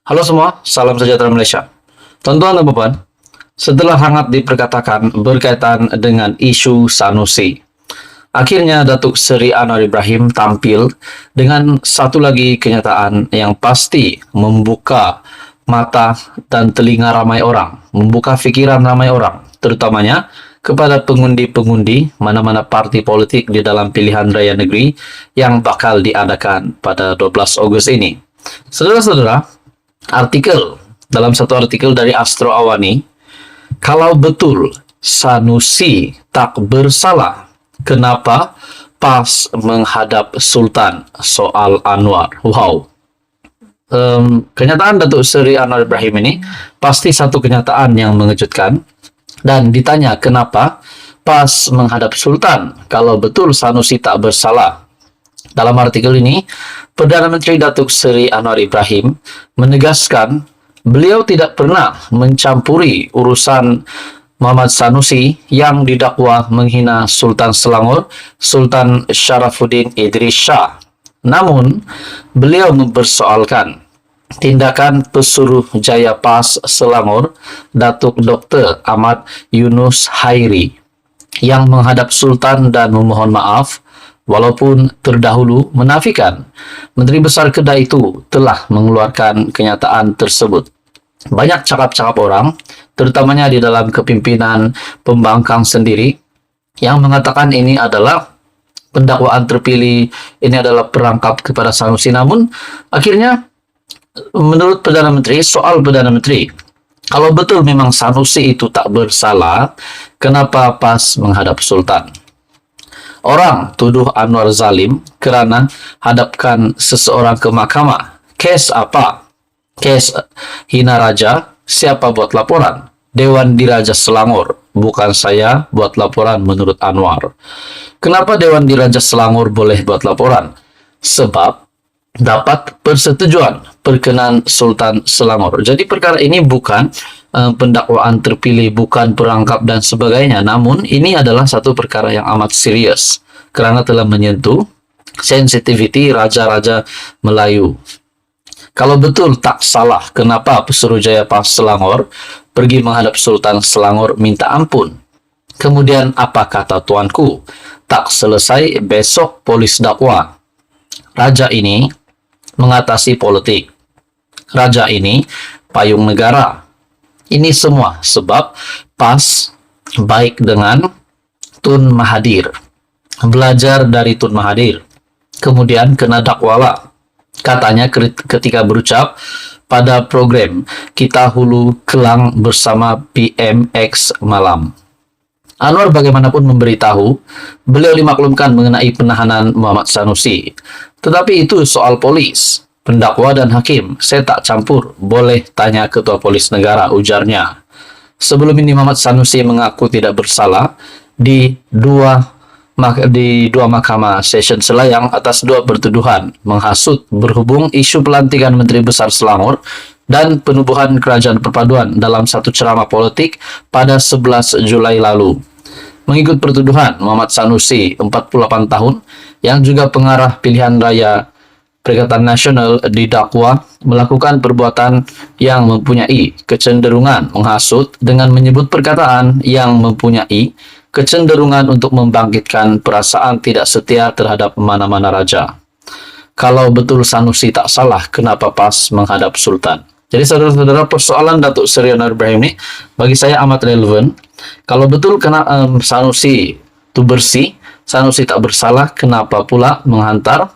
Halo semua, salam sejahtera Malaysia. Tuan-tuan dan puan, setelah hangat diperkatakan berkaitan dengan isu Sanusi, akhirnya Datuk Seri Anwar Ibrahim tampil dengan satu lagi kenyataan yang pasti membuka mata dan telinga ramai orang, membuka fikiran ramai orang, terutamanya kepada pengundi-pengundi mana-mana parti politik di dalam pilihan raya negeri yang bakal diadakan pada 12 Ogos ini. Saudara-saudara, dalam satu artikel dari Astro Awani, kalau betul Sanusi tak bersalah, kenapa PAS menghadap Sultan soal Anwar? Wow. Kenyataan Datuk Seri Anwar Ibrahim ini pasti satu kenyataan yang mengejutkan, dan ditanya kenapa PAS menghadap Sultan kalau betul Sanusi tak bersalah. Dalam artikel ini, Perdana Menteri Datuk Seri Anwar Ibrahim menegaskan beliau tidak pernah mencampuri urusan Muhammad Sanusi yang didakwa menghina Sultan Selangor, Sultan Sharafuddin Idris Shah. Namun, beliau mempersoalkan tindakan pesuruh Jaya PAS Selangor, Datuk Dr. Ahmad Yunus Hairi, yang menghadap Sultan dan memohon maaf, walaupun terdahulu menafikan Menteri Besar Kedah itu telah mengeluarkan kenyataan tersebut. Banyak cakap-cakap orang, terutamanya di dalam kepimpinan pembangkang sendiri, yang mengatakan ini adalah pendakwaan terpilih, ini adalah perangkap kepada Sanusi. Namun, akhirnya, menurut Perdana Menteri, soal Perdana Menteri, kalau betul memang Sanusi itu tak bersalah, kenapa PAS menghadap Sultan? Orang tuduh Anwar zalim kerana hadapkan seseorang ke mahkamah. Kes apa? Kes hina raja. Siapa buat laporan? Dewan Diraja Selangor. Bukan saya buat laporan menurut Anwar. Kenapa Dewan Diraja Selangor boleh buat laporan? Sebab dapat persetujuan perkenan Sultan Selangor. Jadi perkara ini bukan pendakwaan terpilih, bukan perangkap dan sebagainya. Namun ini adalah satu perkara yang amat serius kerana telah menyentuh sensitiviti raja-raja Melayu. Kalau betul tak salah, kenapa Pesuruhjaya PAS Selangor pergi menghadap Sultan Selangor minta ampun? Kemudian apa kata tuanku? Tak selesai, besok polis dakwa. Raja ini mengatasi politik. Raja ini payung negara. Ini semua sebab PAS baik dengan Tun Mahathir. Belajar dari Tun Mahathir. Kemudian kena dakwala. Katanya ketika berucap pada program Kita Hulu Kelang bersama PMX Malam. Anwar bagaimanapun memberitahu, beliau dimaklumkan mengenai penahanan Muhammad Sanusi. Tetapi itu soal polis, pendakwa dan hakim. Saya tak campur, boleh tanya Ketua Polis Negara, ujarnya. Sebelum ini Muhammad Sanusi mengaku tidak bersalah di dua mahkamah session Selayang atas dua pertuduhan menghasut berhubung isu pelantikan Menteri Besar Selangor dan penubuhan Kerajaan Perpaduan dalam satu ceramah politik pada 11 Julai lalu. Mengikut pertuduhan, Muhammad Sanusi, 48 tahun, yang juga pengarah pilihan raya Perikatan Nasional, didakwa melakukan perbuatan yang mempunyai kecenderungan menghasut dengan menyebut perkataan yang mempunyai kecenderungan untuk membangkitkan perasaan tidak setia terhadap mana-mana raja. Kalau betul Sanusi tak salah, kenapa PAS menghadap Sultan? Jadi saudara-saudara, persoalan Datuk Seri Anwar Ibrahim ini bagi saya amat relevan. Kalau betul Sanusi itu bersih, Sanusi tak bersalah, kenapa pula menghantar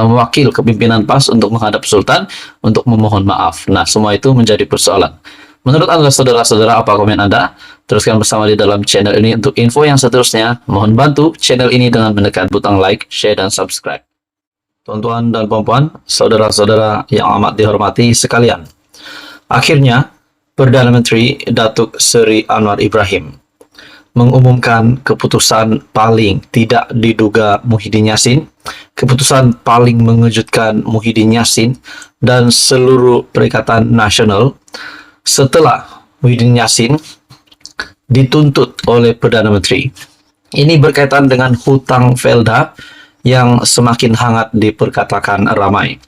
wakil kepimpinan PAS untuk menghadap Sultan untuk memohon maaf? Nah, semua itu menjadi persoalan. Menurut Anda, saudara-saudara, apa komen Anda? Teruskan bersama di dalam channel ini. Untuk info yang seterusnya, mohon bantu channel ini dengan menekan butang like, share, dan subscribe. Tuan-tuan dan puan-puan, saudara-saudara yang amat dihormati sekalian. Akhirnya, Perdana Menteri Datuk Seri Anwar Ibrahim mengumumkan keputusan paling tidak diduga Muhyiddin Yassin, keputusan paling mengejutkan Muhyiddin Yassin dan seluruh Perikatan Nasional setelah Muhyiddin Yassin dituntut oleh Perdana Menteri. Ini berkaitan dengan hutang Felda yang semakin hangat diperkatakan ramai.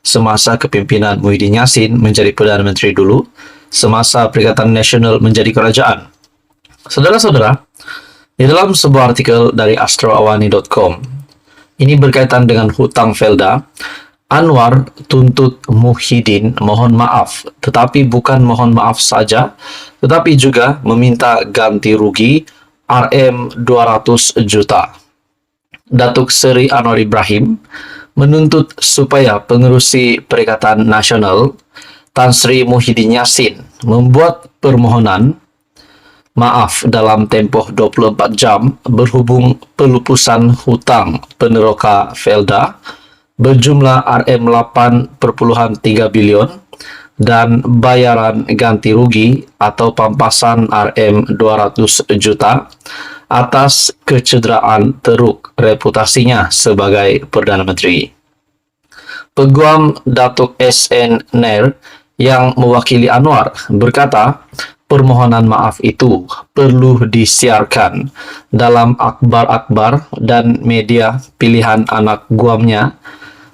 semasa kepimpinan Muhyiddin Yassin menjadi Perdana Menteri dulu, semasa Perikatan Nasional menjadi kerajaan. Saudara-saudara, di dalam sebuah artikel dari astroawani.com, ini berkaitan dengan hutang Felda. Anwar tuntut Muhyiddin mohon maaf, tetapi bukan mohon maaf saja, tetapi juga meminta ganti rugi Rm200 juta. Datuk Seri Anwar Ibrahim menuntut supaya pengerusi Perikatan Nasional Tan Sri Muhyiddin Yassin membuat permohonan maaf dalam tempoh 24 jam berhubung pelupusan hutang peneroka Felda berjumlah Rm8.3 bilion dan bayaran ganti rugi atau pampasan Rm200 juta atas kecederaan teruk reputasinya sebagai Perdana Menteri. Peguam Datuk SN Nair yang mewakili Anwar berkata, permohonan maaf itu perlu disiarkan dalam akhbar-akhbar dan media pilihan anak guamnya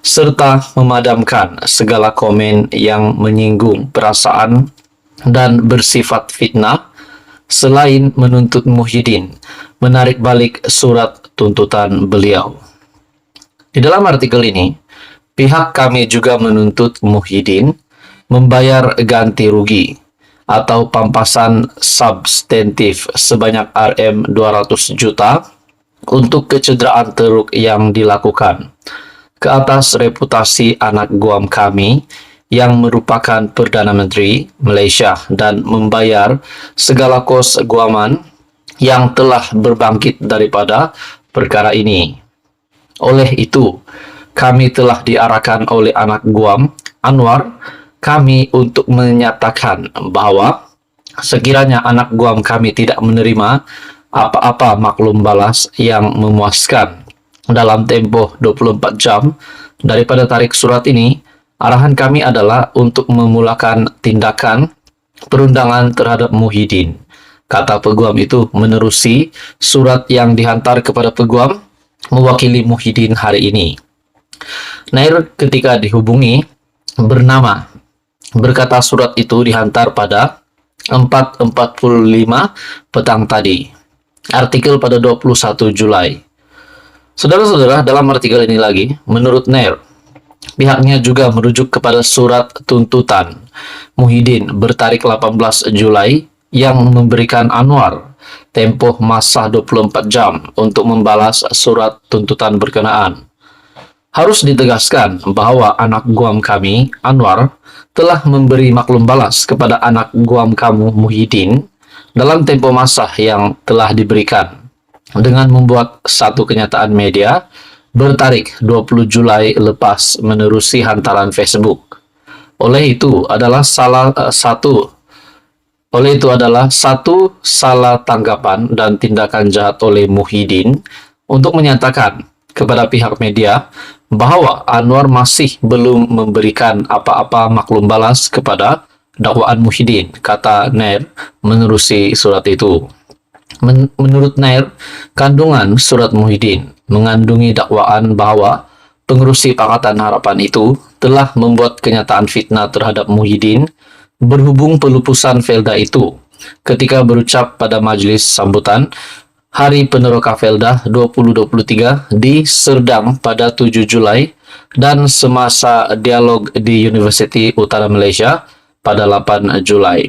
serta memadamkan segala komen yang menyinggung perasaan dan bersifat fitnah, selain menuntut Muhyiddin menarik balik surat tuntutan beliau. Di dalam artikel ini, pihak kami juga menuntut Muhyiddin membayar ganti rugi atau pampasan substantif sebanyak Rm200 juta untuk kecederaan teruk yang dilakukan ke atas reputasi anak guam kami yang merupakan Perdana Menteri Malaysia dan membayar segala kos guaman yang telah berbangkit daripada perkara ini. Oleh itu, kami telah diarahkan oleh anak guam Anwar kami untuk menyatakan bahwa sekiranya anak guam kami tidak menerima apa-apa maklum balas yang memuaskan dalam tempoh 24 jam daripada tarik surat ini, arahan kami adalah untuk memulakan tindakan perundangan terhadap Muhyiddin, kata peguam itu menerusi surat yang dihantar kepada peguam mewakili Muhyiddin hari ini. Nair ketika dihubungi berkata surat itu dihantar pada 4.45 petang tadi. Artikel pada 21 Julai. Saudara-saudara, dalam artikel ini lagi, menurut Nair, pihaknya juga merujuk kepada surat tuntutan Muhyiddin bertarik 18 Julai yang memberikan Anwar tempoh masa 24 jam untuk membalas surat tuntutan berkenaan. Harus ditegaskan bahwa anak guam kami, Anwar, telah memberi maklum balas kepada anak guam kamu, Muhyiddin, dalam tempo masa yang telah diberikan dengan membuat satu kenyataan media bertarik 20 Julai lepas menerusi hantaran Facebook. Oleh itu adalah satu salah tanggapan dan tindakan jahat oleh Muhyiddin untuk menyatakan kepada pihak media bahwa Anwar masih belum memberikan apa-apa maklum balas kepada dakwaan Muhyiddin, kata Nair menerusi surat itu. Menurut Nair, kandungan surat Muhyiddin mengandungi dakwaan bahwa pengerusi Pakatan Harapan itu telah membuat kenyataan fitnah terhadap Muhyiddin berhubung pelupusan Felda itu ketika berucap pada majlis sambutan Hari Peneroka Felda 2023 di Serdang pada 7 Julai dan semasa dialog di Universiti Utara Malaysia pada 8 Julai.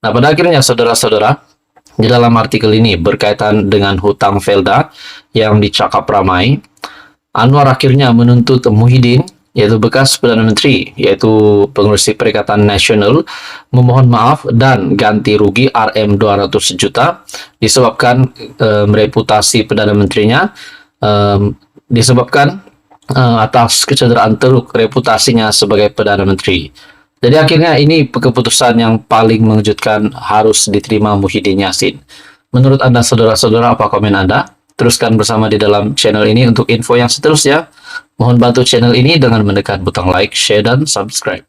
Nah, pada akhirnya saudara-saudara, di dalam artikel ini berkaitan dengan hutang Felda yang dicakap ramai, Anwar akhirnya menuntut Muhyiddin, yaitu bekas Perdana Menteri, yaitu pengerusi Perikatan Nasional, memohon maaf dan ganti rugi Rm200 juta disebabkan reputasi Perdana Menterinya disebabkan atas kecederaan teruk reputasinya sebagai Perdana Menteri. Jadi akhirnya ini keputusan yang paling mengejutkan harus diterima Muhyiddin Yassin. Menurut Anda saudara-saudara, apa komen Anda? Teruskan bersama di dalam channel ini untuk info yang seterusnya. Mohon bantu channel ini dengan menekan butang like, share, dan subscribe.